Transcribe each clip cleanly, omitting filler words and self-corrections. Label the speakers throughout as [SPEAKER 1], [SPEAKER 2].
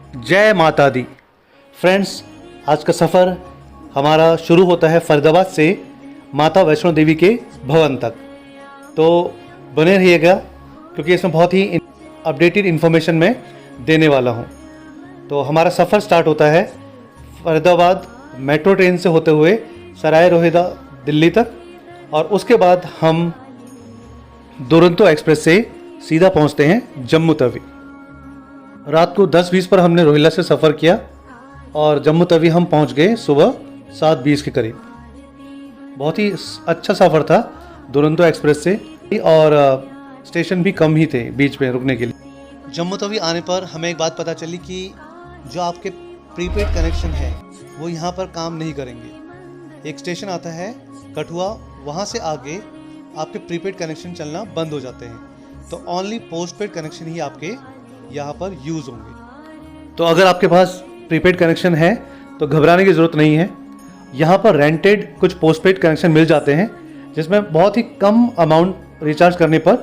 [SPEAKER 1] जय माता दी। फ्रेंड्स, आज का सफ़र हमारा शुरू होता है फरीदाबाद से माता वैष्णो देवी के भवन तक। तो बने रहिएगा क्योंकि इसमें बहुत ही अपडेटेड इन्फॉर्मेशन मैं देने वाला हूँ। तो हमारा सफ़र स्टार्ट होता है फरीदाबाद मेट्रो ट्रेन से होते हुए सराय रोहिल्ला दिल्ली तक, और उसके बाद हम दुरंतो एक्सप्रेस से सीधा पहुँचते हैं जम्मू तवी। रात को 10:20 पर हमने रोहिल्ला से सफ़र किया और जम्मू तवी हम पहुंच गए सुबह 7:20 के करीब। बहुत ही अच्छा सफ़र था दुरंतो एक्सप्रेस से, और स्टेशन भी कम ही थे बीच में रुकने के लिए। जम्मू तवी आने पर हमें एक बात पता चली कि जो आपके प्रीपेड कनेक्शन है वो यहाँ पर काम नहीं करेंगे। एक स्टेशन आता है कठुआ, वहाँ से आगे आपके प्रीपेड कनेक्शन चलना बंद हो जाते हैं। तो ओनली पोस्टपेड कनेक्शन ही आपके यहाँ पर यूज़ होंगे। तो अगर आपके पास प्रीपेड कनेक्शन है तो घबराने की ज़रूरत नहीं है। यहाँ पर रेंटेड कुछ पोस्टपेड कनेक्शन मिल जाते हैं जिसमें बहुत ही कम अमाउंट रिचार्ज करने पर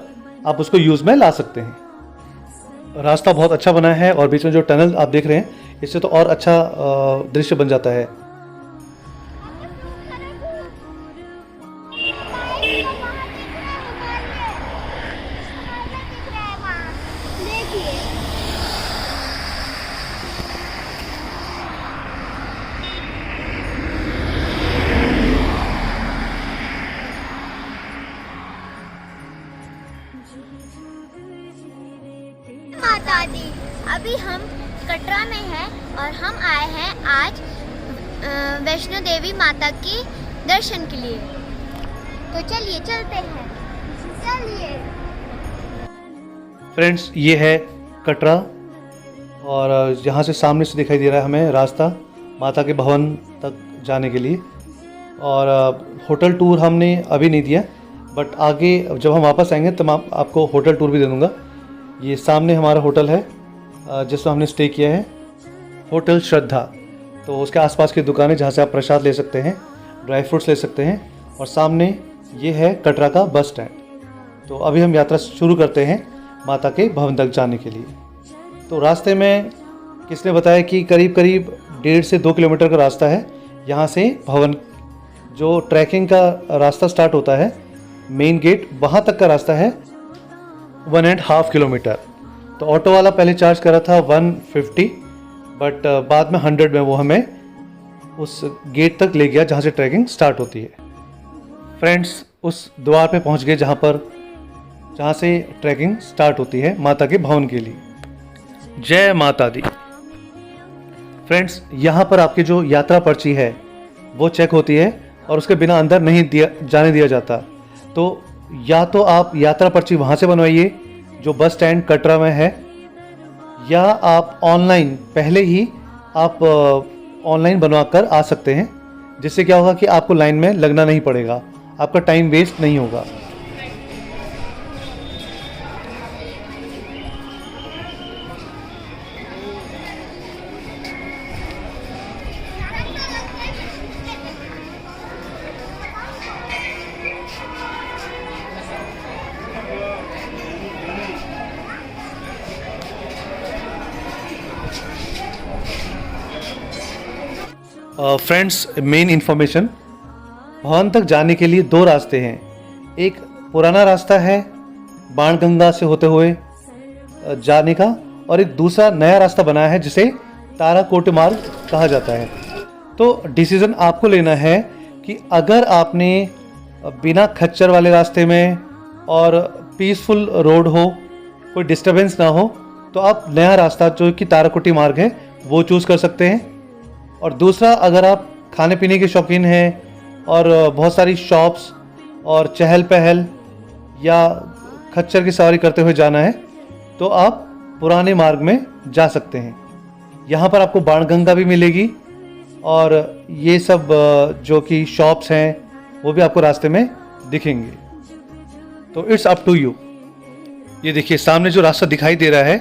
[SPEAKER 1] आप उसको यूज़ में ला सकते हैं। रास्ता बहुत अच्छा बना है और बीच में जो टनल आप देख रहे हैं इससे तो और अच्छा दृश्य बन जाता है।
[SPEAKER 2] माता दी, अभी हम कटरा में हैं और हम आए हैं आज वैष्णो देवी माता की दर्शन के लिए। तो चलिए चलते हैं, चलिए।
[SPEAKER 1] फ्रेंड्स, ये है कटरा और यहाँ से सामने से दिखाई दे रहा है हमें रास्ता माता के भवन तक जाने के लिए। और होटल टूर हमने अभी नहीं दिया, बट आगे जब हम वापस आएंगे तब मैं आपको होटल टूर भी दे दूँगा। ये सामने हमारा होटल है जिसमें हमने स्टे किया है, होटल श्रद्धा। तो उसके आसपास की दुकानें जहाँ से आप प्रसाद ले सकते हैं, ड्राई फ्रूट्स ले सकते हैं, और सामने ये है कटरा का बस स्टैंड। तो अभी हम यात्रा शुरू करते हैं माता के भवन तक जाने के लिए। तो रास्ते में किसने बताया कि करीब करीब 1.5 से 2 किलोमीटर का रास्ता है यहाँ से भवन। जो ट्रैकिंग का रास्ता स्टार्ट होता है मेन गेट, वहाँ तक का रास्ता है 1.5 किलोमीटर। तो ऑटो वाला पहले चार्ज करा था 150, बट बाद में 100 में वो हमें उस गेट तक ले गया जहाँ से ट्रैकिंग स्टार्ट होती है। फ्रेंड्स, उस द्वार पे पहुँच गए जहाँ से ट्रैकिंग स्टार्ट होती है माता के भवन के लिए। जय माता दी। फ्रेंड्स, यहाँ पर आपकी जो यात्रा पर्ची है वो चेक होती है और उसके बिना अंदर नहीं जाने दिया जाता। तो या तो आप यात्रा पर्ची वहाँ से बनवाइए जो बस स्टैंड कटरा में है, या आप ऑनलाइन पहले ही आप ऑनलाइन बनवा कर आ सकते हैं, जिससे क्या होगा कि आपको लाइन में लगना नहीं पड़ेगा, आपका टाइम वेस्ट नहीं होगा। फ्रेंड्स, मेन इन्फॉर्मेशन, भवन तक जाने के लिए 2 रास्ते हैं। एक पुराना रास्ता है बाणगंगा से होते हुए जाने का, और एक दूसरा नया रास्ता बनाया है जिसे ताराकोट मार्ग कहा जाता है। तो डिसीज़न आपको लेना है कि अगर आपने बिना खच्चर वाले रास्ते में और पीसफुल रोड हो, कोई डिस्टरबेंस ना हो, तो आप नया रास्ता जो कि ताराकोटी मार्ग है वो चूज़ कर सकते हैं। और दूसरा, अगर आप खाने पीने के शौकीन हैं और बहुत सारी शॉप्स और चहल पहल या खच्चर की सवारी करते हुए जाना है, तो आप पुराने मार्ग में जा सकते हैं। यहाँ पर आपको बाणगंगा भी मिलेगी और ये सब जो कि शॉप्स हैं वो भी आपको रास्ते में दिखेंगे। तो इट्स अप टू यू। ये देखिए, सामने जो रास्ता दिखाई दे रहा है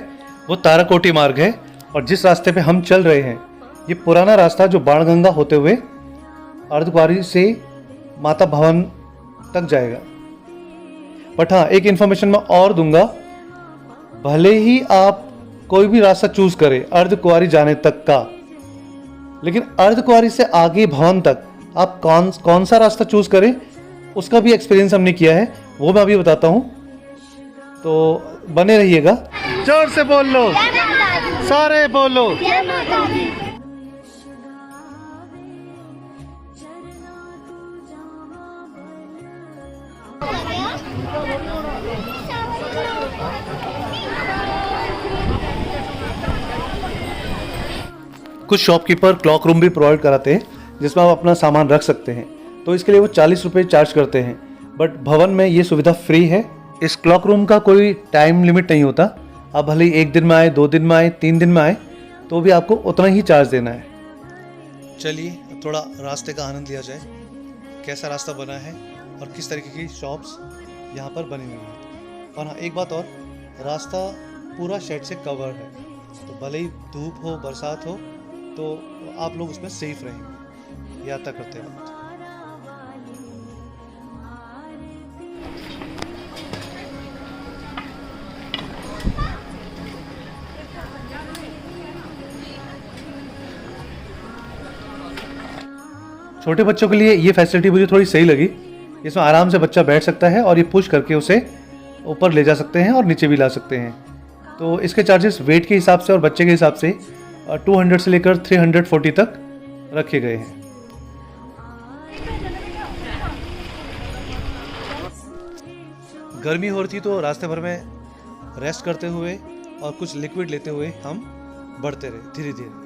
[SPEAKER 1] वो ताराकोटी मार्ग है, और जिस रास्ते पे हम चल रहे हैं ये पुराना रास्ता जो बाणगंगा होते हुए अर्धकुंवारी से माता भवन तक जाएगा। बट हाँ, एक इन्फॉर्मेशन मैं और दूंगा, भले ही आप कोई भी रास्ता चूज़ करे अर्धकुंवारी जाने तक का, लेकिन अर्धकुंवारी से आगे भवन तक आप कौन सा रास्ता चूज़ करें उसका भी एक्सपीरियंस हमने किया है, वो मैं अभी बताता हूँ, तो बने रहिएगा। जोर से बोल लो, सारे बोलो। कुछ शॉपकीपर क्लॉक रूम भी प्रोवाइड कराते हैं जिसमें आप अपना सामान रख सकते हैं, तो इसके लिए वो 40 रुपये चार्ज करते हैं, बट भवन में ये सुविधा फ्री है। इस क्लॉक रूम का कोई टाइम लिमिट नहीं होता, आप भले ही 1 दिन में आए, 2 दिन में आए, 3 दिन में आए, तो भी आपको उतना ही चार्ज देना है। चलिए थोड़ा रास्ते का आनंद लिया जाए, कैसा रास्ता बना है और किस तरीके की शॉप्स यहाँ पर बनी हुई हैं। और हाँ, एक बात और, रास्ता पूरा शेड से कवर है, तो भले ही धूप हो, बरसात हो, तो आप लोग उसमें सेफ रहेंगे यात्रा करते वक्त। छोटे बच्चों के लिए ये फैसिलिटी मुझे थोड़ी सही लगी, इसमें आराम से बच्चा बैठ सकता है और ये पुश करके उसे ऊपर ले जा सकते हैं और नीचे भी ला सकते हैं। तो इसके चार्जेस वेट के हिसाब से और बच्चे के हिसाब से 200 से लेकर 340 तक रखे गए हैं। गर्मी हो रही थी तो रास्ते भर में रेस्ट करते हुए और कुछ लिक्विड लेते हुए हम बढ़ते रहे धीरे धीरे।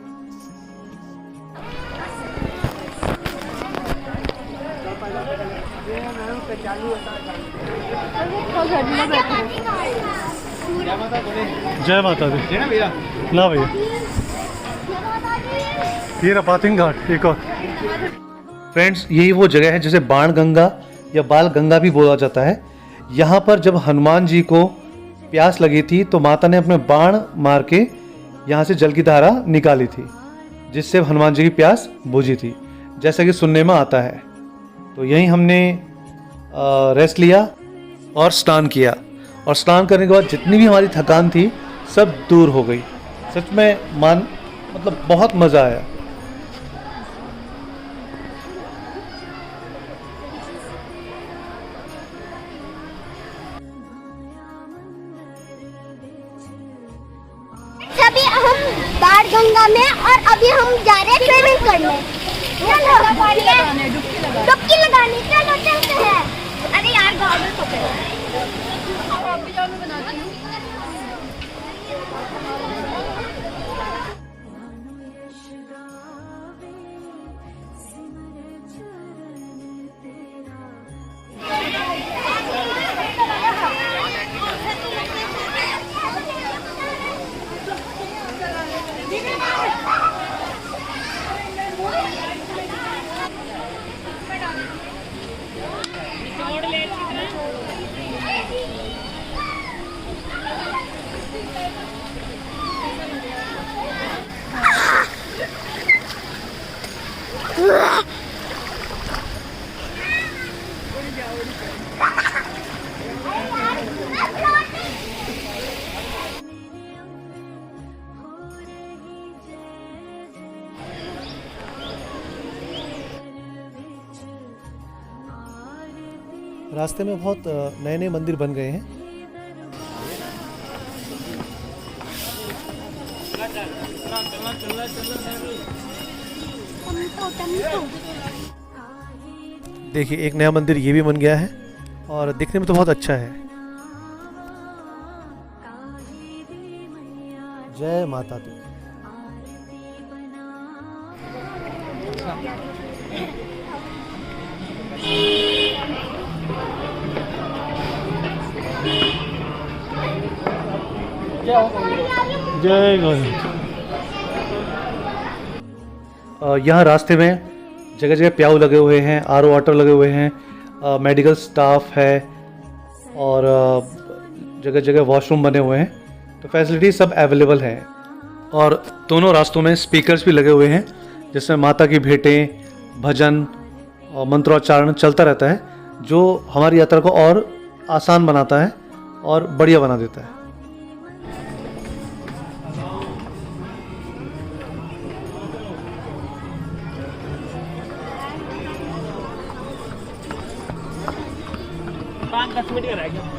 [SPEAKER 1] जय माता दी। ना भैया, ये रहा पातिंग घाट एक और। फ्रेंड्स, यही वो जगह है जिसे बाण गंगा या बाल गंगा भी बोला जाता है। यहाँ पर जब हनुमान जी को प्यास लगी थी तो माता ने अपने बाण मार के यहाँ से जल की धारा निकाली थी, जिससे हनुमान जी की प्यास बुझी थी, जैसा कि सुनने में आता है। तो यहीं हमने रेस्ट लिया और स्नान किया, और स्नान करने के बाद जितनी भी हमारी थकान थी सब दूर हो गई। सच में मतलब बहुत मज़ा आया।
[SPEAKER 2] अभी हम बाण गंगा में, और अभी हम जा रहे हैं स्विमिंग करने। चलो डुबकी लगाने, चलो चलते हैं। अरे यार गॉगल पकड़।
[SPEAKER 1] रास्ते में बहुत नए नए मंदिर बन गए हैं। देखिए, एक नया मंदिर ये भी बन गया है और दिखने में तो बहुत अच्छा है। जय माता दी। जय गणेश। यहाँ रास्ते में जगह जगह प्याऊ लगे हुए हैं, आरओ वाटर लगे हुए हैं, मेडिकल स्टाफ है और जगह जगह वॉशरूम बने हुए हैं, तो फैसिलिटी सब अवेलेबल है। और दोनों रास्तों में स्पीकर्स भी लगे हुए हैं जिसमें माता की भेंटें, भजन और मंत्रोच्चारण चलता रहता है, जो हमारी यात्रा को और आसान बनाता है और बढ़िया बना देता है।
[SPEAKER 3] 10 मिनट का रह गया।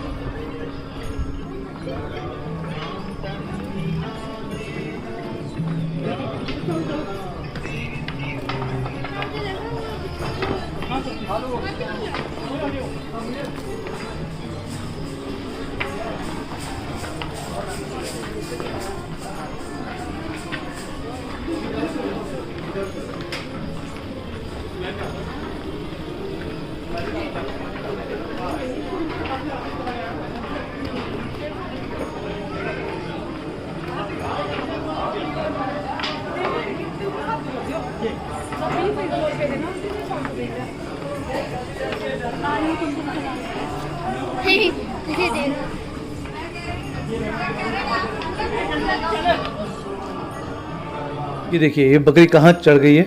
[SPEAKER 1] ये देखिए ये बकरी कहाँ चढ़ गई है,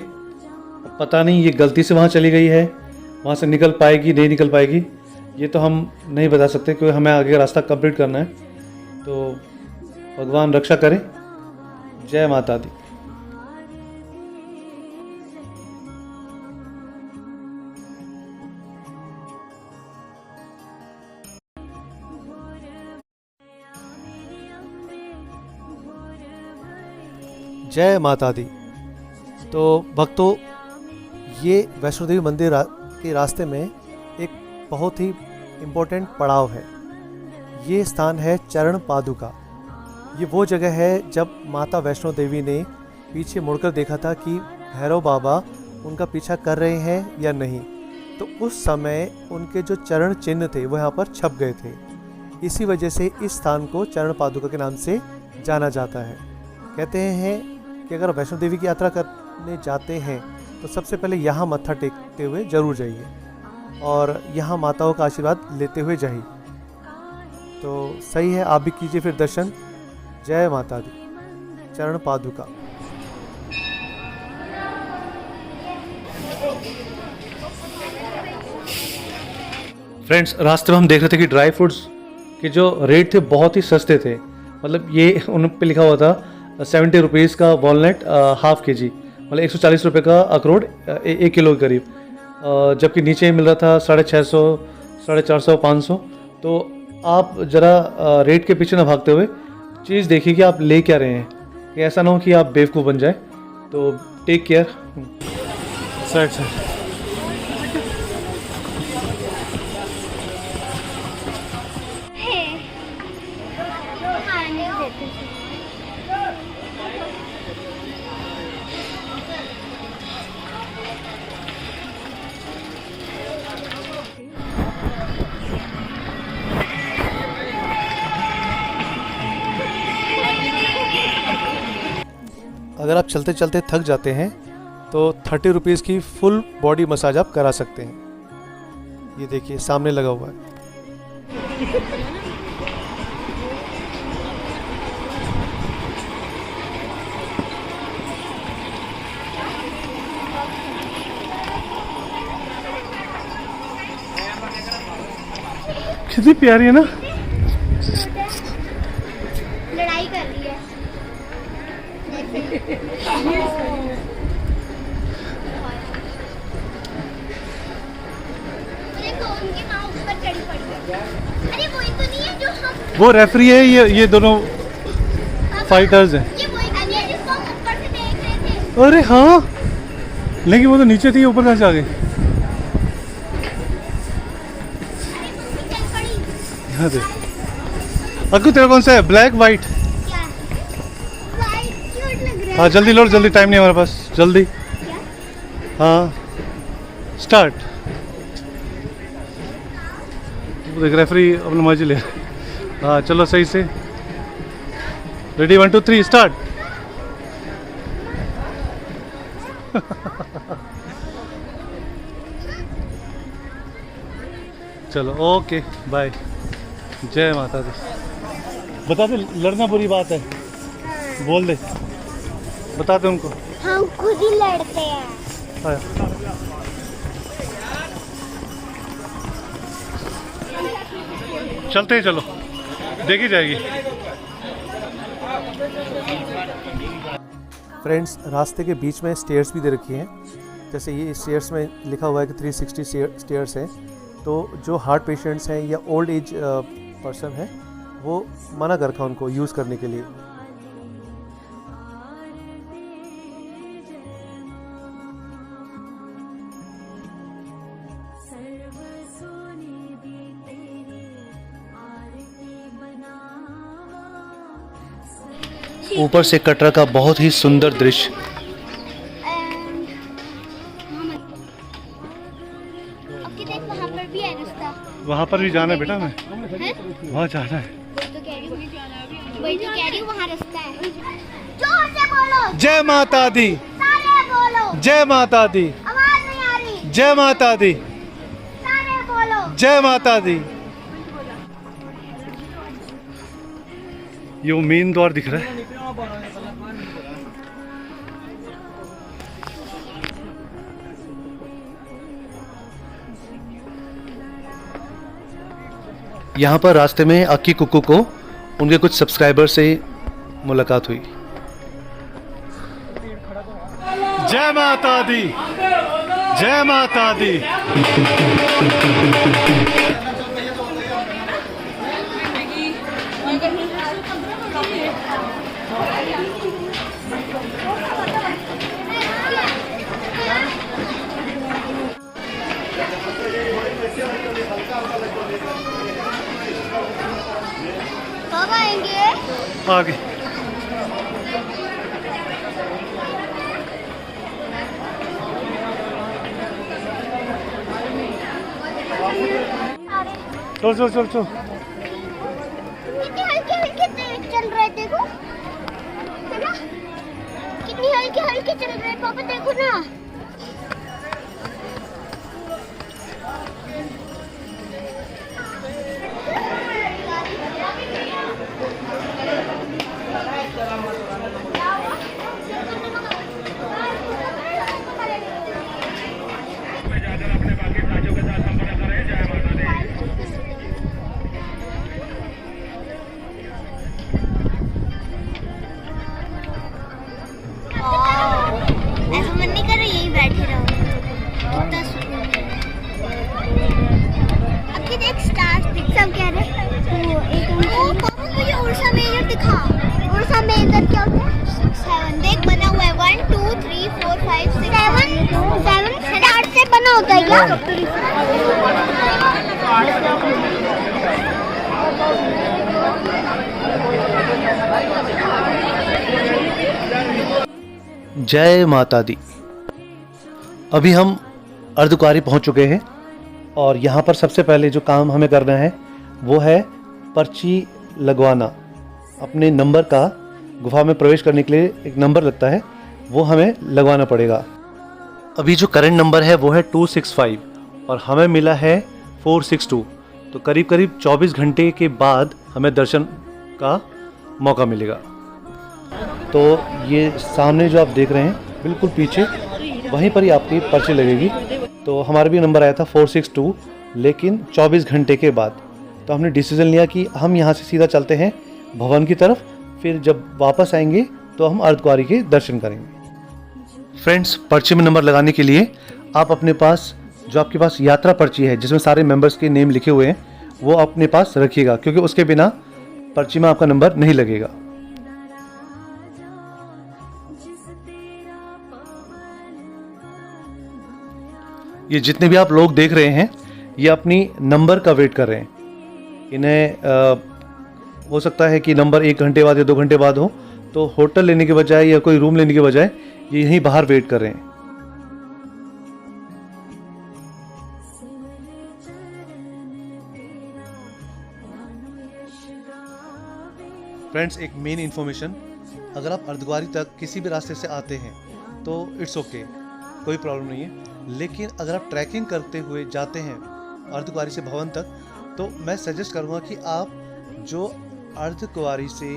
[SPEAKER 1] पता नहीं ये गलती से वहाँ चली गई है, वहाँ से निकल पाएगी नहीं निकल पाएगी ये तो हम नहीं बता सकते, क्योंकि हमें आगे का रास्ता कंप्लीट करना है। तो भगवान रक्षा करे। जय माता दी। जय माता दी। तो भक्तों, ये वैष्णो देवी मंदिर के रास्ते में एक बहुत ही इम्पोर्टेंट पड़ाव है। ये स्थान है चरण पादुका। ये वो जगह है जब माता वैष्णो देवी ने पीछे मुड़कर देखा था कि भैरव बाबा उनका पीछा कर रहे हैं या नहीं, तो उस समय उनके जो चरण चिन्ह थे वो यहाँ पर छप गए थे। इसी वजह से इस स्थान को चरण पादुका के नाम से जाना जाता है। कहते हैं कि अगर वैष्णो देवी की यात्रा करने जाते हैं तो सबसे पहले यहाँ मत्था टेकते हुए जरूर जाइए और यहाँ माताओं का आशीर्वाद लेते हुए जाइए। तो सही है, आप भी कीजिए फिर दर्शन। जय माता दी। चरण पादुका। फ्रेंड्स, रास्ते में हम देख रहे थे कि ड्राई फ्रूट्स के जो रेट थे बहुत ही सस्ते थे। मतलब ये उन पे लिखा हुआ था 70 रुपीज़ का वॉलनट हाफ के जी, मतलब 140 रुपये का अखरोट 1 किलो के करीब, जबकि नीचे मिल रहा था 650, 450, 500। तो आप ज़रा रेट के पीछे ना भागते हुए चीज़ देखिए कि आप ले क्या रहे हैं, कि ऐसा ना हो कि आप बेवकूफ़ बन जाए। तो टेक केयर। Side side. अगर आप चलते चलते थक जाते हैं तो 30 रुपीज़ की फुल बॉडी मसाज आप करा सकते हैं। ये देखिए सामने लगा हुआ है। कितनी प्यारी है ना।
[SPEAKER 2] लड़ाई कर रही है। देखो उनकी माँ ऊपर चढ़ी पड़ी है। अरे वही तो नहीं है जो हम,
[SPEAKER 1] वो रेफरी है, ये दोनों फाइटर्स हैं।
[SPEAKER 2] ये वही तो नहीं है जिसको हम ऊपर से देख रहे थे।
[SPEAKER 1] अरे हाँ, लेकिन वो तो नीचे थी, ऊपर कहाँ से आ गई?
[SPEAKER 2] अरे वो चल पड़ी।
[SPEAKER 1] यहाँ देख। अक्कू तेरा कौन सा है, ब्लैक वाइट?
[SPEAKER 2] क्या? वाइट क्यूट लग रहा है।
[SPEAKER 1] हाँ जल्दी लो, जल्दी, टाइम नहीं है हमारे पास, जल्दी।
[SPEAKER 2] क्या?
[SPEAKER 1] हाँ स्टार्ट। देख रेफरी अपना मर्जी ले। हाँ चलो सही से, रेडी 1 2 3 स्टार्ट। चलो ओके बाय। जय माता दी। बता दे, लड़ना बुरी बात है, बोल दे, बता दे उनको।
[SPEAKER 2] हम खुद ही लड़ते हैं।
[SPEAKER 1] हाँ। चलते ही चलो, देखी जाएगी। फ्रेंड्स, रास्ते के बीच में स्टेयर्स भी दे रखी हैं। जैसे ये स्टेयर्स में लिखा हुआ है कि 360 स्टेयर्स है। तो जो हार्ट पेशेंट्स हैं या ओल्ड एज पर्सन है वो मना कर रखा उनको यूज़ करने के लिए। ऊपर से कटरा का बहुत ही सुंदर दृश्य।
[SPEAKER 2] देख वहाँ पर भी है रास्ता।
[SPEAKER 1] वहाँ पर भी जाना है बेटा, मैं वहाँ जाना है।
[SPEAKER 2] वही तो कह रही हूँ, वहाँ रास्ता है। जोर से बोलो।
[SPEAKER 1] जय माता दी।
[SPEAKER 2] सारे बोलो।
[SPEAKER 1] जय माता दी।
[SPEAKER 2] आवाज नहीं आ रही।
[SPEAKER 1] जय माता दी।
[SPEAKER 2] सारे बोलो।
[SPEAKER 1] जय माता दी। ये वो मेन द्वार दिख रहा है। यहाँ पर रास्ते में अक्की कुक्कू को उनके कुछ सब्सक्राइबर से मुलाकात हुई। जय माता दी। जय माता दी।
[SPEAKER 2] कब आएंगे?
[SPEAKER 1] आगे चल चल चल चल।
[SPEAKER 2] कितनी हल्के हल्के चल रहे देखो, है ना? कितनी हल्के हल्के चल रहे पापा, देखो ना। ऐसा मन नहीं कर रहा यहीं बैठे रहो, कितना सुकून है। अब देख स्टार्स दिख, सब कह रहे वो पापा मुझे उड़सा मेजर दिखा। उड़सा मेजर क्या होता है? 7 देख बना हुआ है, 1 2 3 4 5 6 7 स्टार से बना होता है क्या?
[SPEAKER 1] जय माता दी। अभी हम अर्धकुंवारी पहुंच चुके हैं और यहाँ पर सबसे पहले जो काम हमें करना है वो है पर्ची लगवाना। अपने नंबर का, गुफा में प्रवेश करने के लिए एक नंबर लगता है, वो हमें लगवाना पड़ेगा। अभी जो करंट नंबर है वो है 265 और हमें मिला है 462। तो करीब करीब 24 घंटे के बाद हमें दर्शन का मौका मिलेगा। तो ये सामने जो आप देख रहे हैं बिल्कुल पीछे, वहीं पर ही आपकी पर्ची लगेगी। तो हमारा भी नंबर आया था 462, लेकिन 24 घंटे के बाद। तो हमने डिसीजन लिया कि हम यहाँ से सीधा चलते हैं भवन की तरफ, फिर जब वापस आएंगे तो हम अर्धकुंवारी के दर्शन करेंगे। फ्रेंड्स, पर्ची में नंबर लगाने के लिए आप अपने पास जो आपके पास यात्रा पर्ची है जिसमें सारे मेंबर्स के नेम लिखे हुए हैं वो अपने पास रखिएगा, क्योंकि उसके बिना पर्ची में आपका नंबर नहीं लगेगा। ये जितने भी आप लोग देख रहे हैं ये अपनी नंबर का वेट कर रहे हैं। इन्हें हो सकता है कि नंबर 1 घंटे बाद या 2 घंटे बाद हो, तो होटल लेने के बजाय या कोई रूम लेने के बजाय ये यहीं बाहर वेट कर रहे हैं। फ्रेंड्स, एक मेन इन्फॉर्मेशन, अगर आप अर्धकुंवारी तक किसी भी रास्ते से आते हैं तो इट्स ओके, कोई प्रॉब्लम नहीं है। लेकिन अगर आप ट्रैकिंग करते हुए जाते हैं अर्धकुंवारी से भवन तक, तो मैं सजेस्ट करूँगा कि आप जो अर्धकुंवारी से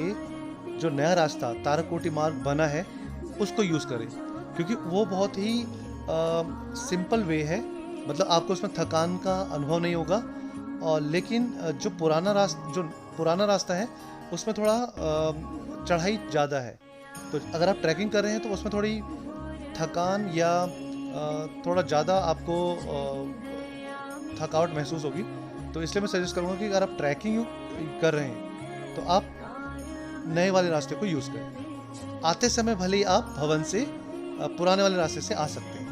[SPEAKER 1] जो नया रास्ता ताराकोटी मार्ग बना है उसको यूज़ करें, क्योंकि वो बहुत ही सिंपल वे है। मतलब आपको उसमें थकान का अनुभव नहीं होगा। और लेकिन जो पुराना रास्ता है उसमें थोड़ा चढ़ाई ज़्यादा है। तो अगर आप ट्रैकिंग कर रहे हैं तो उसमें थोड़ी थकान या थोड़ा ज़्यादा आपको थकावट महसूस होगी। तो इसलिए मैं सजेस्ट करूँगा कि अगर आप ट्रैकिंग कर रहे हैं तो आप नए वाले रास्ते को यूज़ करें। आते समय भले ही आप भवन से पुराने वाले रास्ते से आ सकते हैं।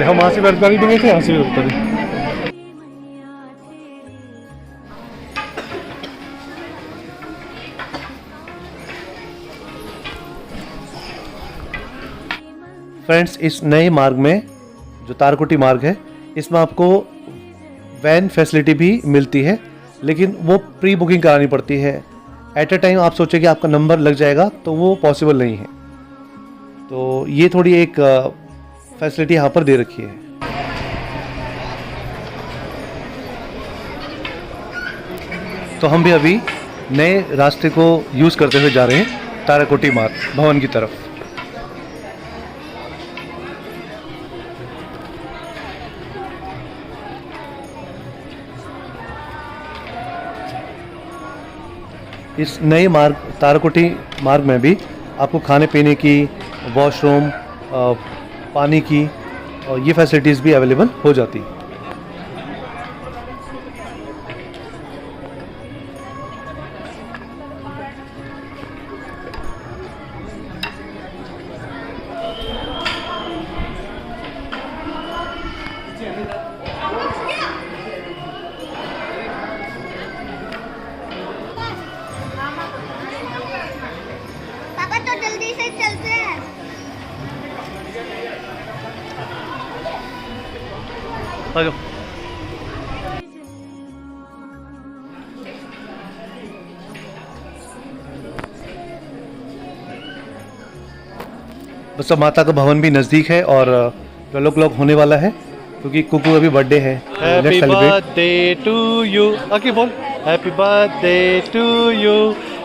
[SPEAKER 1] हम वहाँ से बर्फबारी भी गए थे, यहाँ से भी बर्फबारी। फ्रेंड्स, इस नए मार्ग में जो तारकोटी मार्ग है, इसमें आपको वैन फैसिलिटी भी मिलती है, लेकिन वो प्री बुकिंग करानी पड़ती है। एट अ टाइम आप सोचें कि आपका नंबर लग जाएगा, तो वो पॉसिबल नहीं है। तो ये थोड़ी एक फैसिलिटी यहाँ पर दे रखी है। तो हम भी अभी नए रास्ते को यूज़ करते हुए जा रहे हैं ताराकोटी मार्ग भवन की तरफ। इस नए मार्ग ताराकोटी मार्ग में भी आपको खाने पीने की, वॉशरूम, पानी की और ये फैसिलिटीज़ भी अवेलेबल हो जाती है।
[SPEAKER 2] पापा तो जल्दी से चलते हैं।
[SPEAKER 1] आ जाओ। बस अब माता का भवन भी नज़दीक है और 12 o'clock होने वाला है, क्योंकि कुकू अभी बर्थडे है।
[SPEAKER 3] Happy birthday to you. आके बोल Happy birthday to you.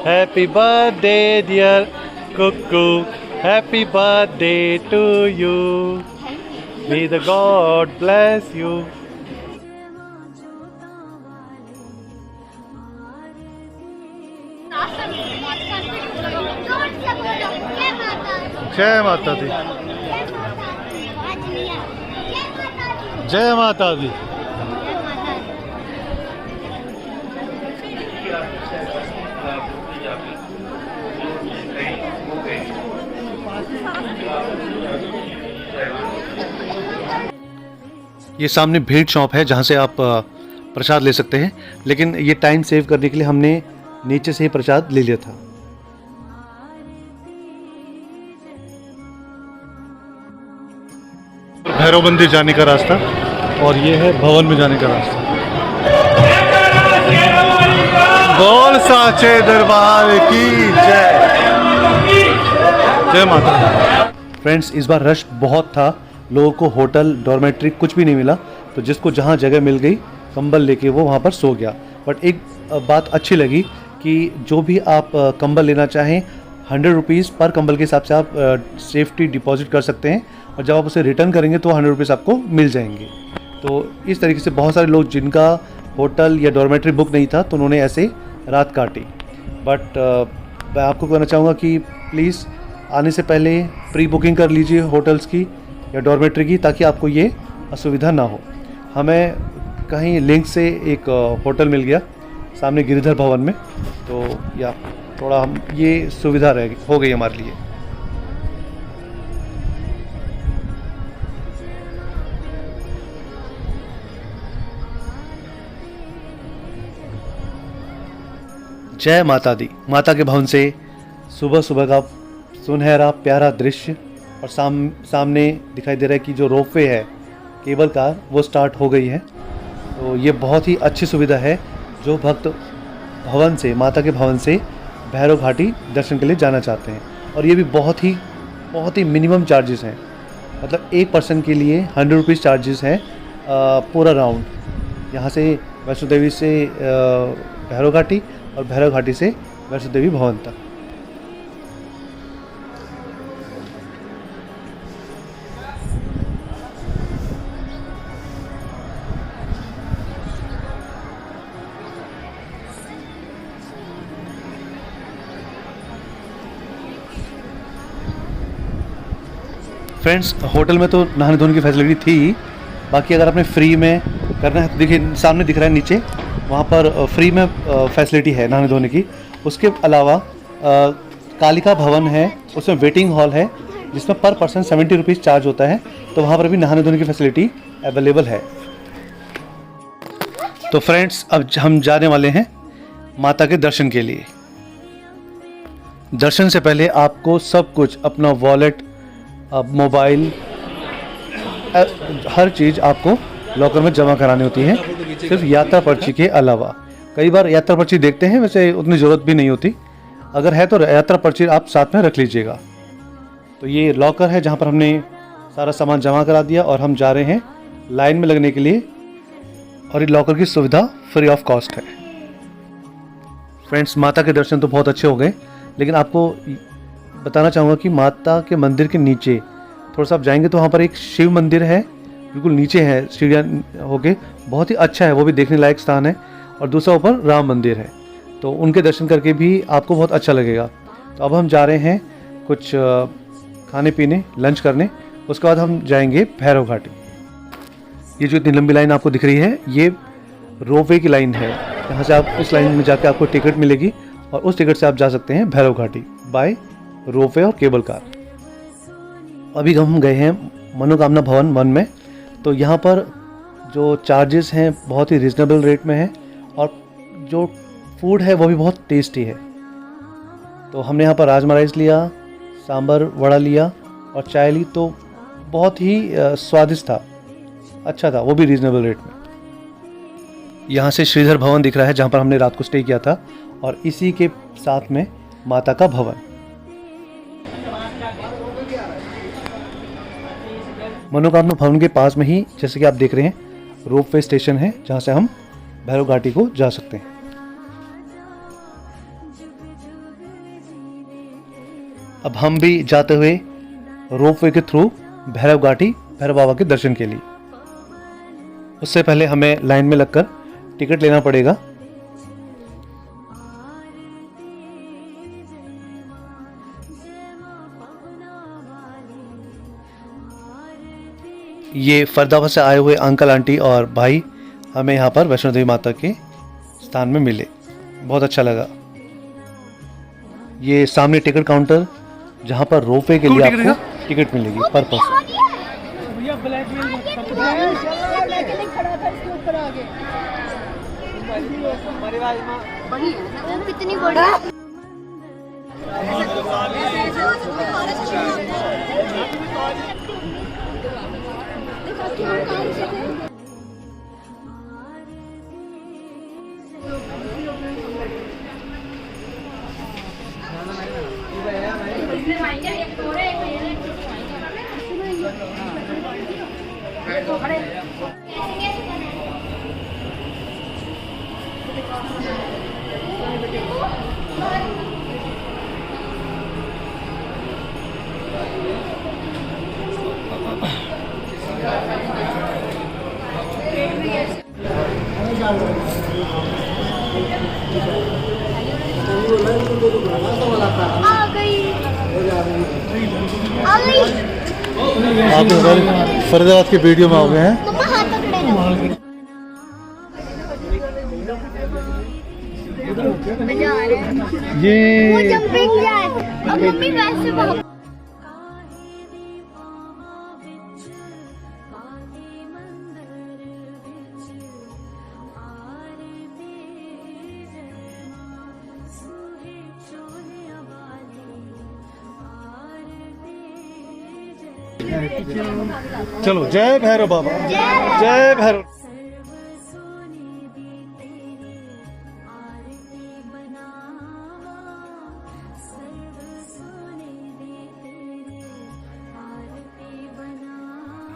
[SPEAKER 3] Happy birthday dear Cuckoo. Happy birthday to you. May the God bless you.
[SPEAKER 2] जय माता दी।
[SPEAKER 3] जय माता दी.
[SPEAKER 2] जय माता दी।
[SPEAKER 3] जय माता दी.
[SPEAKER 2] जय माता दी।
[SPEAKER 1] ये सामने भेंट शॉप है जहाँ से आप प्रसाद ले सकते हैं, लेकिन ये टाइम सेव करने के लिए हमने नीचे से ही प्रसाद ले लिया था। भैरव मंदिर जाने का रास्ता और ये है भवन में जाने का रास्ता। बोल साचे दरबार की जय। जय माता। फ्रेंड्स, इस बार रश बहुत था, लोगों को होटल, डॉर्मेट्री कुछ भी नहीं मिला, तो जिसको जहाँ जगह मिल गई कंबल लेके वो वहाँ पर सो गया। बट एक बात अच्छी लगी कि जो भी आप कंबल लेना चाहें 100 रुपीज़ पर कंबल के हिसाब से आप सेफ्टी डिपॉजिट कर सकते हैं, और जब आप उसे रिटर्न करेंगे तो 100 रुपीज़ आपको मिल जाएंगे। तो इस तरीके से बहुत सारे लोग जिनका होटल या डॉर्मेट्री बुक नहीं था, तो उन्होंने ऐसे रात काटी। बट मैं आपको कहना चाहूँगा कि प्लीज़ आने से पहले प्री बुकिंग कर लीजिए होटल्स की या डॉर्मेट्री की, ताकि आपको ये असुविधा ना हो। हमें कहीं लिंक से एक होटल मिल गया सामने गिरिधर भवन में, तो या थोड़ा हम ये सुविधा हो गई हमारे लिए। जय माता दी। माता के भवन से सुबह सुबह का सुनहरा प्यारा दृश्य, और सामने दिखाई दे रहा है कि जो रोपवे है, केबल कार, वो स्टार्ट हो गई है। तो ये बहुत ही अच्छी सुविधा है जो भक्त भवन से, माता के भवन से भैरव घाटी दर्शन के लिए जाना चाहते हैं। और ये भी बहुत ही मिनिमम चार्जेस हैं, मतलब एक पर्सन के लिए 100 रुपीज़ चार्जेस हैं पूरा राउंड। यहाँ से वैष्णो देवी से भैरव घाटी और भैरव घाटी से वैष्णो देवी भवन तक। फ्रेंड्स होटल में तो नहाने धोने की फैसिलिटी थी ही, बाकी अगर आपने फ्री में करना है तो देखिए सामने दिख रहा है नीचे, वहाँ पर फ्री में फैसिलिटी है नहाने धोने की। उसके अलावा कालिका भवन है, उसमें वेटिंग हॉल है जिसमें पर पर्सन 70 रुपीज़ चार्ज होता है, तो वहाँ पर भी नहाने धोने की फैसिलिटी अवेलेबल है। तो फ्रेंड्स अब हम जाने वाले हैं माता के दर्शन के लिए। दर्शन से पहले आपको सब कुछ, अपना वॉलेट, मोबाइल, हर चीज़ आपको लॉकर में जमा करानी होती है, सिर्फ यात्रा पर्ची के अलावा। कई बार यात्रा पर्ची देखते हैं, वैसे उतनी ज़रूरत भी नहीं होती, अगर है तो यात्रा पर्ची आप साथ में रख लीजिएगा। तो ये लॉकर है जहाँ पर हमने सारा सामान जमा करा दिया और हम जा रहे हैं लाइन में लगने के लिए, और ये लॉकर की सुविधा फ्री ऑफ कॉस्ट है। फ्रेंड्स माता के दर्शन तो बहुत अच्छे हो गए, लेकिन आपको बताना चाहूँगा कि माता के मंदिर के नीचे थोड़ा सा आप जाएंगे तो वहाँ पर एक शिव मंदिर है, बिल्कुल नीचे है, सीढ़ियाँ होके, बहुत ही अच्छा है, वो भी देखने लायक स्थान है। और दूसरा ऊपर राम मंदिर है, तो उनके दर्शन करके भी आपको बहुत अच्छा लगेगा। तो अब हम जा रहे हैं कुछ खाने पीने, लंच करने, उसके बाद हम जाएंगे भैरव घाटी। ये जो इतनी लंबी लाइन आपको दिख रही है, ये रोपवे की लाइन है, यहाँ से आप इस लाइन में जाके आपको टिकट मिलेगी और उस टिकट से आप जा सकते हैं भैरव घाटी बाय रोपवे और केबल कार। अभी हम गए हैं मनोकामना भवन 1 में, तो यहाँ पर जो चार्जेस हैं बहुत ही रिजनेबल रेट में है और जो फूड है वो भी बहुत टेस्टी है। तो हमने यहाँ पर राजमा राइस लिया, सांभर वड़ा लिया और चाय ली, तो बहुत ही स्वादिष्ट था, अच्छा था, वो भी रीजनेबल रेट में। यहाँ से श्रीधर भवन दिख रहा है जहाँ पर हमने रात को स्टे किया था, और इसी के साथ में माता का भवन। मनोकामना भवन के पास में ही, जैसे कि आप देख रहे हैं, रोपवे स्टेशन है जहाँ से हम भैरव घाटी को जा सकते हैं। अब हम भी जाते हुए रोपवे के थ्रू भैरव घाटी, भैरव बाबा के दर्शन के लिए। उससे पहले हमें लाइन में लगकर टिकट लेना पड़ेगा। ये फरीदाबाद से आए हुए अंकल आंटी और भाई हमें यहाँ पर वैष्णो देवी माता के स्थान में मिले, बहुत अच्छा लगा। ये सामने टिकट काउंटर जहाँ पर रोपवे के लिए आपको टिकट मिलेगी पर पर्सन।
[SPEAKER 2] कितनी बड़ी
[SPEAKER 1] आप फरीदाबाद के वीडियो में आ गए हैं।
[SPEAKER 2] मम्मा हाथ पकड़े ना। मजा आ रहा है।
[SPEAKER 1] ये
[SPEAKER 2] वो जंपिंग जैक, अब मम्मी वैसे वहाँ
[SPEAKER 1] चलो, जय भैरव बाबा, जय भैरव।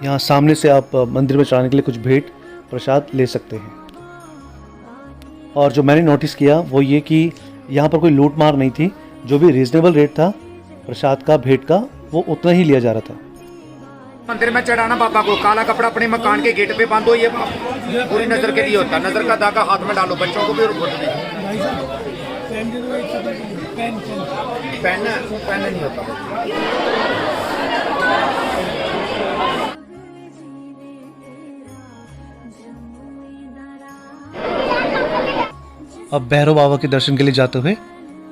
[SPEAKER 1] यहाँ सामने से आप मंदिर में चढ़ाने के लिए कुछ भेंट प्रसाद ले सकते हैं। और जो मैंने नोटिस किया वो ये कि यहाँ पर कोई लूट मार नहीं थी, जो भी रीजनेबल रेट था प्रसाद का, भेंट का, वो उतना ही लिया जा रहा था।
[SPEAKER 4] मंदिर में चढ़ाना बाबा को काला कपड़ा अपने मकान के गेट पे बांधो, ये पूरी नजर के लिए होता है। नजर का धागा हाथ में डालो, बच्चों को भी और खुद भी। पेन नहीं होता।
[SPEAKER 1] अब भैरव बाबा के दर्शन के लिए जाते हुए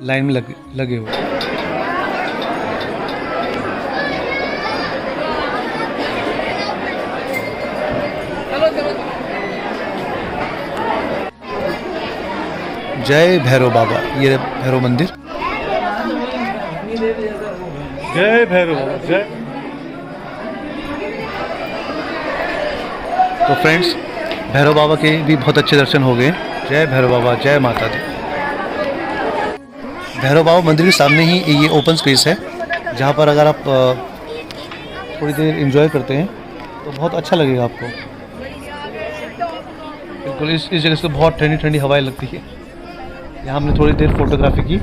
[SPEAKER 1] लाइन में लगे हुए। जय भैरव बाबा, ये भैरव मंदिर।
[SPEAKER 3] जय भैरव बाबा, जय।
[SPEAKER 1] तो फ्रेंड्स, भैरव बाबा के भी बहुत अच्छे दर्शन हो गए। जय भैरव बाबा, जय माता दी। भैरव बाबा मंदिर के सामने ही ये ओपन स्पेस है, जहाँ पर अगर आप थोड़ी देर एंजॉय करते हैं तो बहुत अच्छा लगेगा आपको। बिल्कुल इस जगह से बहुत ठंडी ठंडी हवाएं लगती है। यहाँ हमने थोड़ी देर फोटोग्राफी की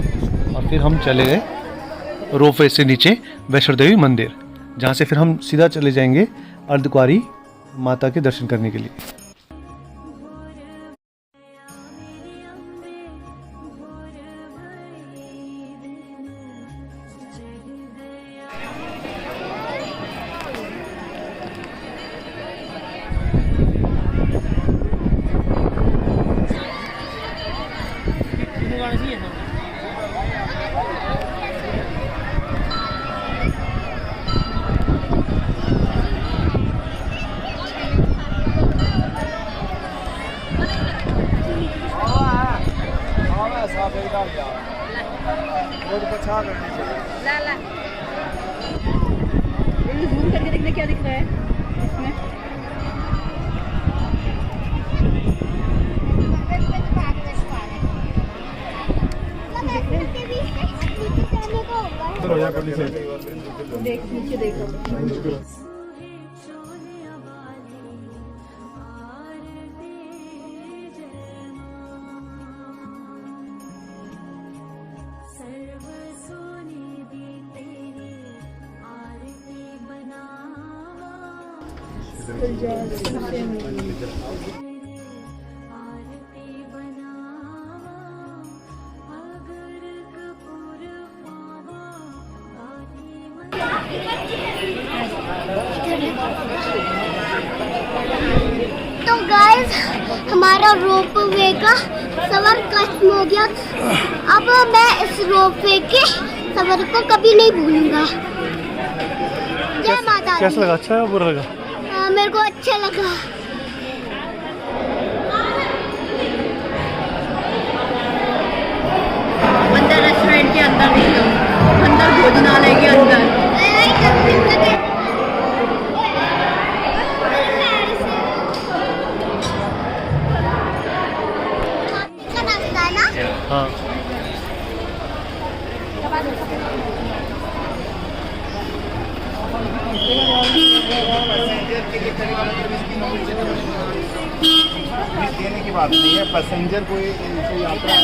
[SPEAKER 1] और फिर हम चले गए रोपवे से नीचे वैष्णो देवी मंदिर, जहाँ से फिर हम सीधा चले जाएंगे अर्धकुंवारी माता के दर्शन करने के लिए।
[SPEAKER 5] जूम करके देखने क्या दिख रहा है इसमें। देख नीचे देखो।
[SPEAKER 2] तो गाइस, हमारा रोप वे का सफर खत्म हो गया। अब मैं इस रोप वे के सफर को कभी नहीं भूलूंगा। जय माता दी।
[SPEAKER 3] कैसा लगा, अच्छा है बुरा लगा?
[SPEAKER 2] मेरे को अच्छा लगा।
[SPEAKER 5] अंदर रेस्टोरेंट के अंदर नहीं लो, अंदर भोजनालय के अंदर।
[SPEAKER 3] हाँ।
[SPEAKER 4] देने की बात नहीं है, पैसेंजर कोई यात्रा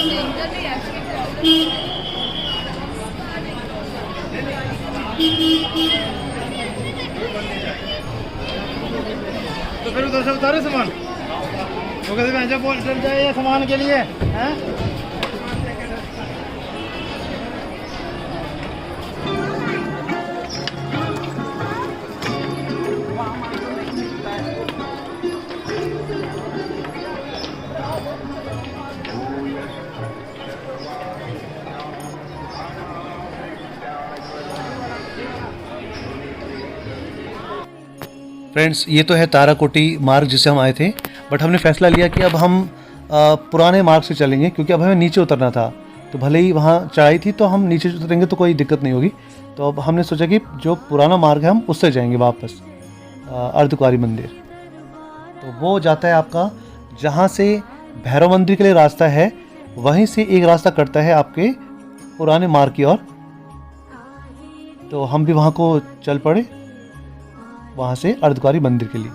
[SPEAKER 4] तो फिर उधर से उतारे सामान, वो कहते बोल चल जाए सामान के लिए हैं।
[SPEAKER 1] फ्रेंड्स, ये तो है ताराकोटी मार्ग जिसे हम आए थे, बट हमने फैसला लिया कि अब हम पुराने मार्ग से चलेंगे, क्योंकि अब हमें नीचे उतरना था। तो भले ही वहाँ चढ़ाई थी तो हम नीचे उतरेंगे तो कोई दिक्कत नहीं होगी। तो अब हमने सोचा कि जो पुराना मार्ग है हम उससे जाएंगे वापस अर्धकुंवारी मंदिर। तो वो जाता है आपका, जहाँ से भैरव मंदिर के लिए रास्ता है, वहीं से एक रास्ता कटता है आपके पुराने मार्ग की ओर। तो हम भी वहाँ को चल पड़े, वहाँ से अर्धकुंवारी मंदिर के लिए।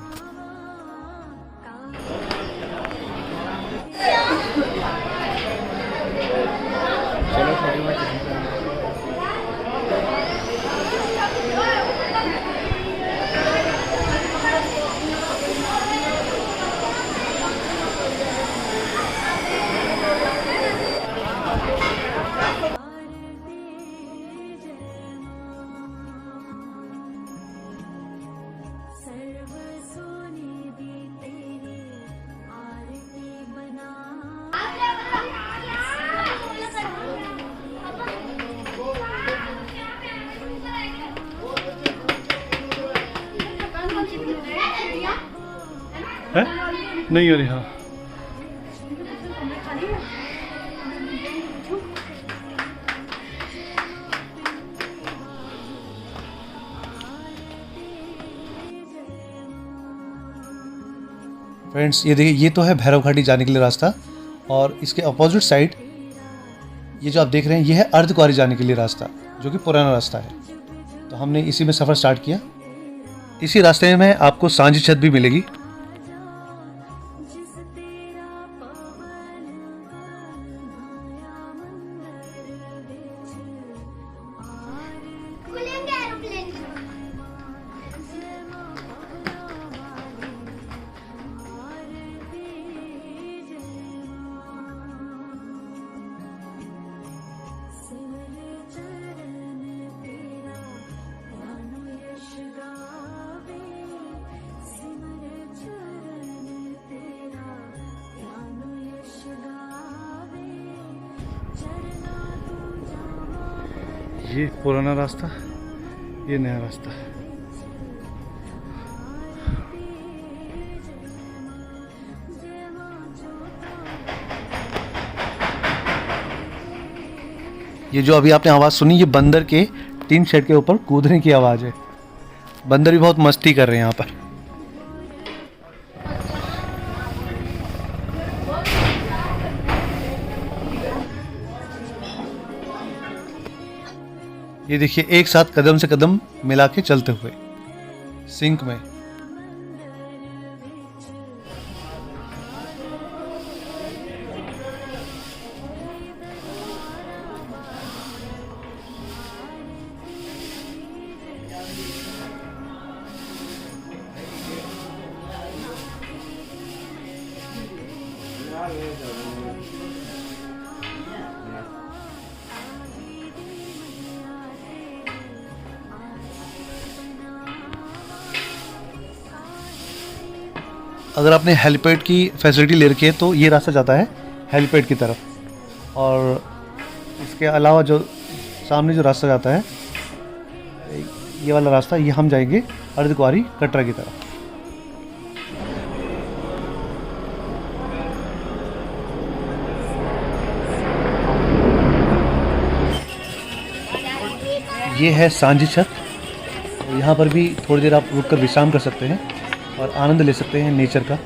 [SPEAKER 6] सर्व
[SPEAKER 3] है नहीं हो रही। हाँ
[SPEAKER 1] फ्रेंड्स ये देखिए, ये तो है भैरव घाटी जाने के लिए रास्ता, और इसके अपोजिट साइड ये जो आप देख रहे हैं ये है अर्धकुंवारी जाने के लिए रास्ता, जो कि पुराना रास्ता है। तो हमने इसी में सफ़र स्टार्ट किया। इसी रास्ते में आपको सांझी छत भी मिलेगी।
[SPEAKER 2] खुलेंगे एरोप्लेन।
[SPEAKER 3] ये पुराना रास्ता, ये नया रास्ता।
[SPEAKER 1] ये जो अभी आपने आवाज़ सुनी, ये बंदर के टीन शेड के ऊपर कूदने की आवाज़ है। बंदर भी बहुत मस्ती कर रहे हैं यहाँ पर। ये देखिए, एक साथ कदम से कदम मिला के चलते हुए सिंक में। अगर आपने हेलीपैड की फैसिलिटी ले रखी है तो ये रास्ता जाता है हेलीपैड की तरफ, और इसके अलावा जो सामने जो रास्ता जाता है, ये वाला रास्ता, ये हम जाएंगे अर्धकुंवारी कटरा की तरफ। ये है सांझी छत। यहाँ पर भी थोड़ी देर आप रुककर विश्राम कर सकते हैं और आनंद ले सकते हैं नेचर का।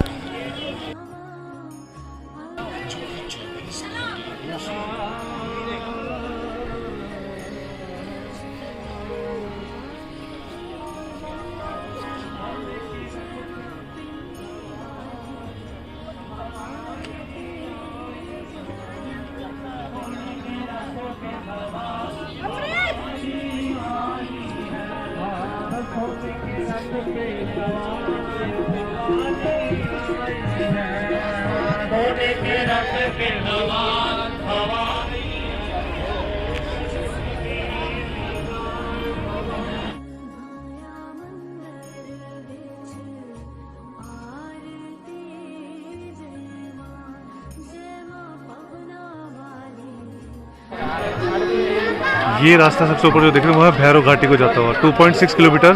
[SPEAKER 3] ये रास्ता सबसे ऊपर जो देख रहे हैं वो है भैरव घाटी को जाता हुआ। 2.6 किलोमीटर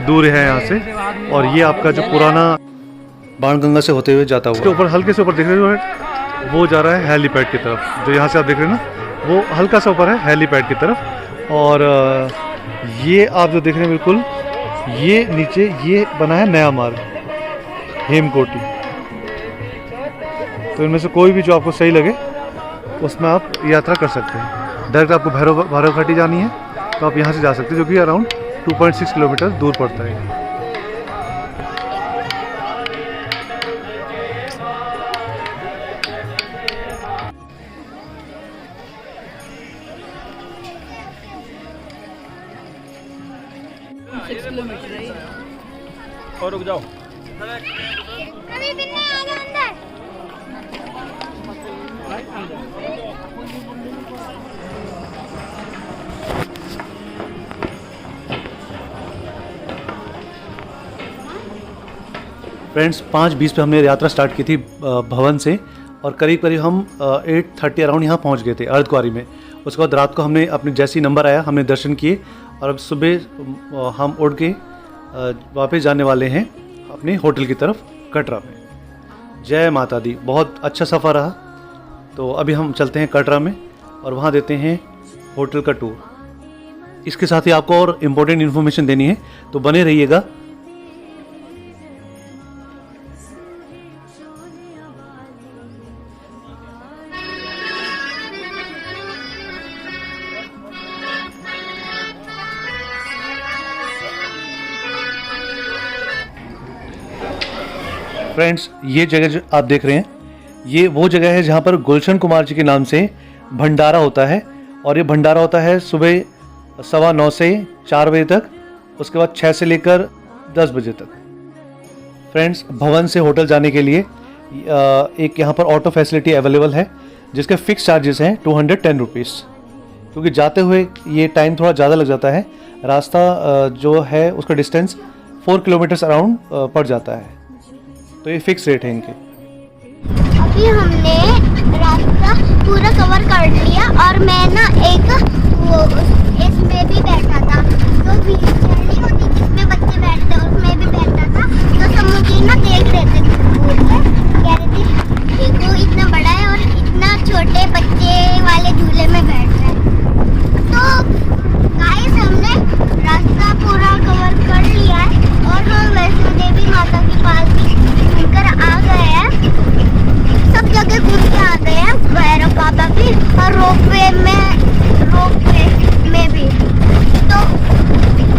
[SPEAKER 3] दूर है यहाँ से, और ये आपका जो पुराना
[SPEAKER 1] बाणगंगा से होते हुए जाता
[SPEAKER 3] इसके
[SPEAKER 1] हुआ।
[SPEAKER 3] ऊपर हल्के से ऊपर देख रहे हो वो जा रहा है हेलीपैड की तरफ। जो यहाँ से आप देख रहे हैं ना, वो हल्का सा ऊपर है हेलीपैड की तरफ। और ये आप जो देख रहे हैं बिल्कुल, ये नीचे ये बना है नया मार्ग हेमकोटी। तो इनमें से कोई भी जो आपको सही लगे उसमें आप यात्रा कर सकते हैं। डायरेक्ट आपको भैरव घाटी जानी है तो आप यहाँ से जा सकते हैं, जो कि अराउंड 2.6 किलोमीटर दूर पड़ता है।
[SPEAKER 4] और रुक जाओ।
[SPEAKER 2] अभी भी नहीं आ गया अंदर।
[SPEAKER 1] फ्रेंड्स 5:20 पे हमने यात्रा स्टार्ट की थी भवन से, और करीब करीब हम 8:30 अराउंड यहाँ पहुँच गए थे अर्धकुंवारी में। उसके बाद रात को हमने अपने जैसे ही नंबर आया हमने दर्शन किए, और अब सुबह हम उड़ के वापस जाने वाले हैं अपने होटल की तरफ कटरा में। जय माता दी। बहुत अच्छा सफ़र रहा। तो अभी हम चलते हैं कटरा में और वहाँ देते हैं होटल का टूर। इसके साथ ही आपको और इम्पोर्टेंट इन्फॉर्मेशन देनी है, तो बने रहिएगा। फ्रेंड्स, ये जगह जो आप देख रहे हैं, ये वो जगह है जहाँ पर गुलशन कुमार जी के नाम से भंडारा होता है। और ये भंडारा होता है सुबह 9:15 से 4 बजे तक, उसके बाद 6 से लेकर 10 बजे तक। फ्रेंड्स, भवन से होटल जाने के लिए एक यहाँ पर ऑटो फैसिलिटी अवेलेबल है, जिसके फिक्स चार्जेस हैं 210 रुपीज़। क्योंकि जाते हुए ये टाइम थोड़ा ज़्यादा लग जाता है। रास्ता जो है उसका डिस्टेंस 4 किलोमीटर्स अराउंड पड़ जाता है, तो ये फिक्स रेट है इनके।
[SPEAKER 2] अभी हमने रास्ता पूरा कवर कर लिया और मैं ना इसमें भी बैठा था, तो व्हीलचेयर नहीं होती जिसमें बच्चे बैठते हैं, उसमें भी बैठा था। तो सब मुझे ना देख रहे थे, दूर से कह रहे थे देखो इतना बड़ा है और इतना छोटे बच्चे वाले झूले में बैठ रहे हैं। तो गाइस, हमने रास्ता पूरा कवर कर लिया है और हम वैष्णो देवी माता के पास भी घूमकर आ गए हैं। सब जगह घूम के आ गए हैं, भैरव बाबा भी और रोपवे में भी। तो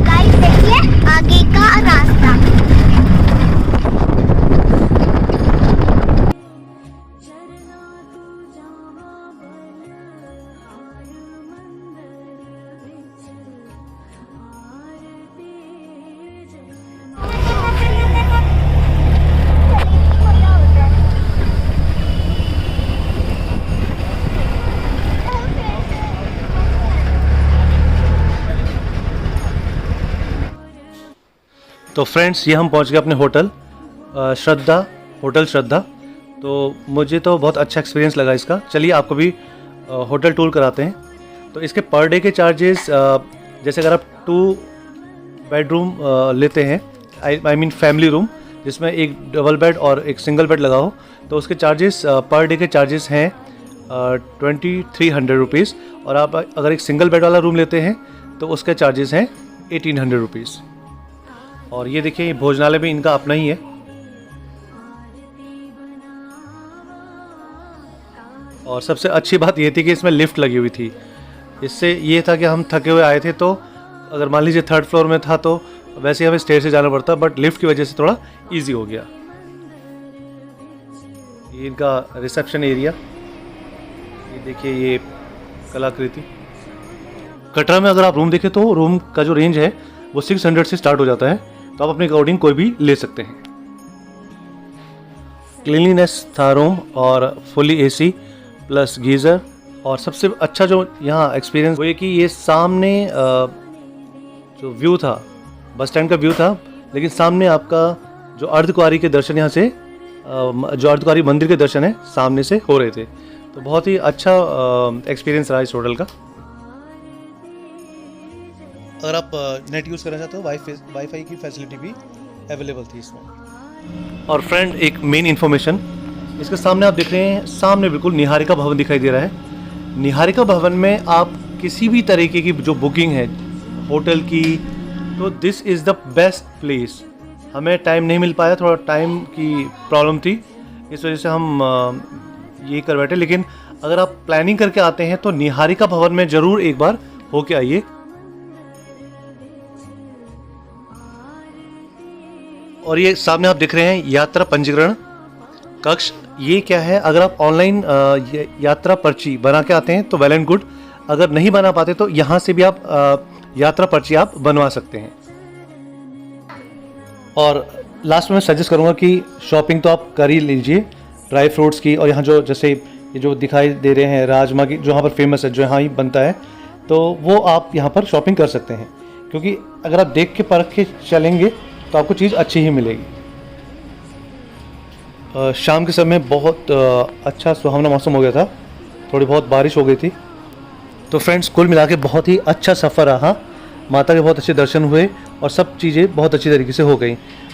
[SPEAKER 2] गाइस देखिए आगे का रास्ता।
[SPEAKER 1] तो फ्रेंड्स, ये हम पहुंच गए अपने होटल श्रद्धा। तो मुझे तो बहुत अच्छा एक्सपीरियंस लगा इसका। चलिए आपको भी होटल टूर कराते हैं। तो इसके पर डे के चार्जेस, जैसे अगर आप 2 बेडरूम लेते हैं, आई मीन फैमिली रूम, जिसमें एक डबल बेड और एक सिंगल बेड लगा हो, तो उसके चार्जेस पर डे के चार्जेस हैं 2300 रुपीज़। और आप अगर एक सिंगल बेड वाला रूम लेते हैं तो उसके चार्जेस हैं 1800 रुपीज़। और ये देखिए, ये भोजनालय भी इनका अपना ही है। और सबसे अच्छी बात ये थी कि इसमें लिफ्ट लगी हुई थी। इससे ये था कि हम थके हुए आए थे, तो अगर मान लीजिए 3rd फ्लोर में था तो वैसे हमें स्टेयर से जाना पड़ता, बट लिफ्ट की वजह से थोड़ा इजी हो गया। ये इनका रिसेप्शन एरिया, ये देखिए, ये कलाकृति। कटरा में अगर आप रूम देखें तो रूम का जो रेंज है वो 600 से स्टार्ट हो जाता है, तो आप अपने अकॉर्डिंग कोई भी ले सकते हैं। क्लीनलीनेस था रूम और फुली एसी प्लस गीज़र। और सबसे अच्छा जो यहाँ एक्सपीरियंस वो ये कि ये सामने जो व्यू था, बस स्टैंड का व्यू था, लेकिन सामने आपका जो अर्धकुंवारी के दर्शन यहाँ से जो अर्धकुंवारी मंदिर के दर्शन है सामने से हो रहे थे। तो बहुत ही अच्छा एक्सपीरियंस रहा इस होटल का। अगर आप नेट यूज़ करना चाहते हो, वाईफाई की फैसिलिटी भी अवेलेबल थी इसमें। और फ्रेंड, एक मेन इन्फॉर्मेशन, इसके सामने आप देख रहे हैं, सामने बिल्कुल निहारिका भवन दिखाई दे रहा है। निहारिका भवन में आप किसी भी तरीके की जो बुकिंग है होटल की, तो this is the best place. हमें टाइम नहीं मिल पाया, थोड़ा टाइम की प्रॉब्लम थी, इस वजह से हम ये कर बैठे। लेकिन अगर आप प्लानिंग करके आते हैं तो निहारिका भवन में ज़रूर एक बार होके आइए। और ये सामने आप देख रहे हैं यात्रा पंजीकरण कक्ष। ये क्या है, अगर आप ऑनलाइन यात्रा पर्ची बना के आते हैं तो वेल एंड गुड, अगर नहीं बना पाते तो यहाँ से भी आप यात्रा पर्ची आप बनवा सकते हैं। और लास्ट में मैं सजेस्ट करूँगा कि शॉपिंग तो आप कर ही लीजिए ड्राई फ्रूट्स की। और यहाँ जो जैसे ये जो दिखाई दे रहे हैं राजमा की, जो यहाँ पर फेमस है, जो यहाँ ही बनता है, तो वो आप यहाँ पर शॉपिंग कर सकते हैं। क्योंकि अगर आप देख के परख के चलेंगे तो आपको चीज़ अच्छी ही मिलेगी। शाम के समय बहुत अच्छा सुहावना मौसम हो गया था, थोड़ी बहुत बारिश हो गई थी। तो फ्रेंड्स, कुल मिला के बहुत ही अच्छा सफ़र रहा। माता के बहुत अच्छे दर्शन हुए और सब चीज़ें बहुत अच्छी तरीके से हो गई।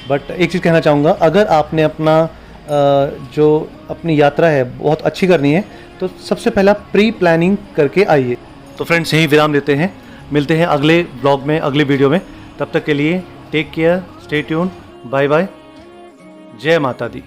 [SPEAKER 1] बट एक चीज़ कहना चाहूँगा, अगर आपने अपना जो अपनी यात्रा है बहुत अच्छी करनी है तो सबसे पहला प्री प्लानिंग करके आइए। तो फ्रेंड्स यहीं विराम लेते हैं, मिलते हैं अगले ब्लॉग में, अगले वीडियो में। तब तक के लिए take care, stay tuned, bye bye, जय माता दी।